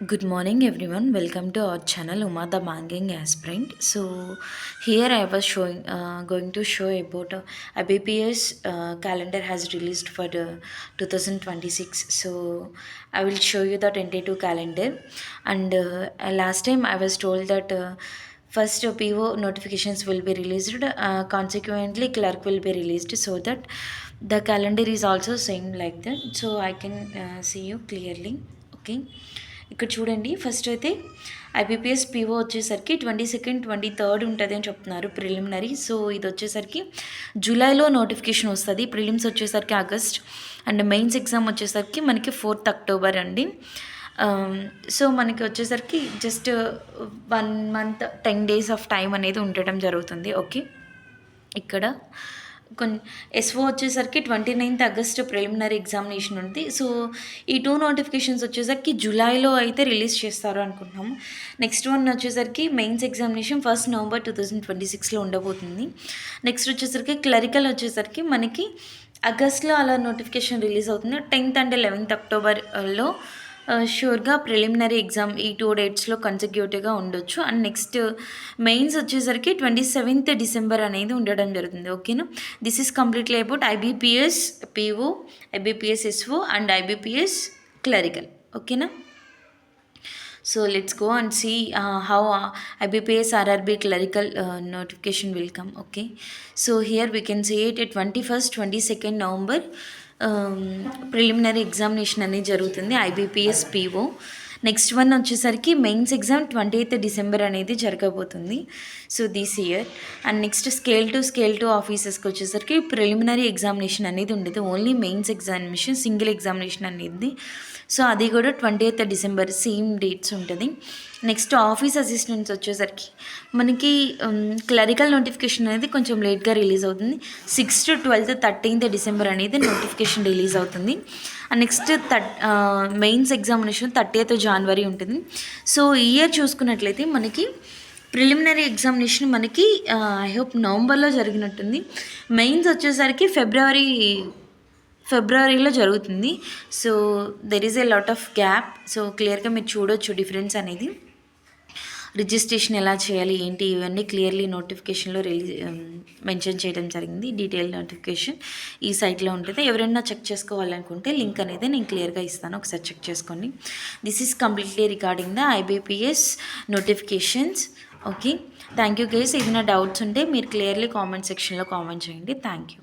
Good morning, everyone. Welcome to our channel, Uma the Banking Aspirant. So, here I was going to show about IBPS calendar has released for the 2026. So, I will show you the tentative calendar. And last time I was told that first PO notifications will be released. Consequently, clerk will be released so that the calendar is also same like that. So, I can see you clearly. Okay. ఇక్కడ చూడండి first అయితే IBPS PO వచ్చేసరికి 22nd 23rd ఉంటుంది అని చెప్తున్నారు preliminary. So ఇది వచ్చేసరికి జూలైలో నోటిఫికేషన్ వస్తుంది. ప్రిలిమ్స్ వచ్చేసరికి ఆగస్ట్ అండ్ మెయిన్స్ ఎగ్జామ్ వచ్చేసరికి మనకి 4th October అండి. సో మనకి వచ్చేసరికి just 1 month 10 days of time అనేది ఉండటం జరుగుతుంది. ఓకే, ఇక్కడ కొన్ని ఎస్ఓ వచ్చేసరికి 29th August ప్రిలిమినరీ ఎగ్జామినేషన్ ఉంది. సో ఈ 2 నోటిఫికేషన్స్ వచ్చేసరికి జూలైలో అయితే రిలీజ్ చేస్తారు అనుకుంటున్నాము. నెక్స్ట్ వన్ వచ్చేసరికి మెయిన్స్ ఎగ్జామినేషన్ 1st November 2026లో ఉండబోతుంది. నెక్స్ట్ వచ్చేసరికి క్లరికల్ వచ్చేసరికి మనకి ఆగస్ట్లో అలా నోటిఫికేషన్ రిలీజ్ అవుతుంది. 10th and 11th Octoberలో షూర్గా ప్రిలిమినరీ ఎగ్జామ్ ఈ 2 డేట్స్లో కన్సిక్యూటివ్గా ఉండొచ్చు. అండ్ నెక్స్ట్ మెయిన్స్ వచ్చేసరికి 27th December అనేది ఉండడం జరుగుతుంది. ఓకేనా, this is completely about IBPS PO, IBPS SO and IBPS clerical. ఓకేనా, so let's go and see how IBPS RRB clerical notification will come. Okay, so here we can see it at 21st 22nd November preliminary examination అనేది జరుగుతుంది IBPS PO. Next one వచ్చేసరికి mains exam 28th December అనేది జరగబోతుంది. So this year. And next scale two ఆఫీసర్స్కి వచ్చేసరికి preliminary examination అనేది ఉండదు, only mains examination single examination అనేది. సో అది కూడా 28th December సేమ్ డేట్స్ ఉంటుంది. నెక్స్ట్ ఆఫీస్ అసిస్టెంట్స్ వచ్చేసరికి మనకి క్లరికల్ నోటిఫికేషన్ అనేది కొంచెం లేట్గా రిలీజ్ అవుతుంది. 6th, 12th, 13th December అనేది నోటిఫికేషన్ రిలీజ్ అవుతుంది. And next mains examination 30th January ఉంటుంది. సో ఈ ఇయర్ చూసుకున్నట్లయితే మనకి ప్రిలిమినరీ ఎగ్జామినేషన్ మనకి ఐ హోప్ నవంబర్లో జరిగినట్టుంది. మెయిన్స్ వచ్చేసరికి ఫిబ్రవరిలో జరుగుతుంది. So there is a lot of gap. So క్లియర్గా మీరు చూడొచ్చు డిఫరెన్స్ అనేది. రిజిస్ట్రేషన్ ఎలా చేయాలి ఏంటి ఇవన్నీ క్లియర్లీ నోటిఫికేషన్లో మెన్షన్ చేయడం జరిగింది. డీటెయిల్ నోటిఫికేషన్ ఈ సైట్లో ఉంటుంది. ఎవరైనా చెక్ చేసుకోవాలనుకుంటే లింక్ అనేది నేను క్లియర్గా ఇస్తాను, ఒకసారి చెక్ చేసుకోండి. This is completely regarding the IBPS notifications. Okay, thank you guys. ఏదైనా డౌట్స్ ఉంటే మీరు క్లియర్లీ కామెంట్ సెక్షన్లో కామెంట్ చేయండి. Thank you.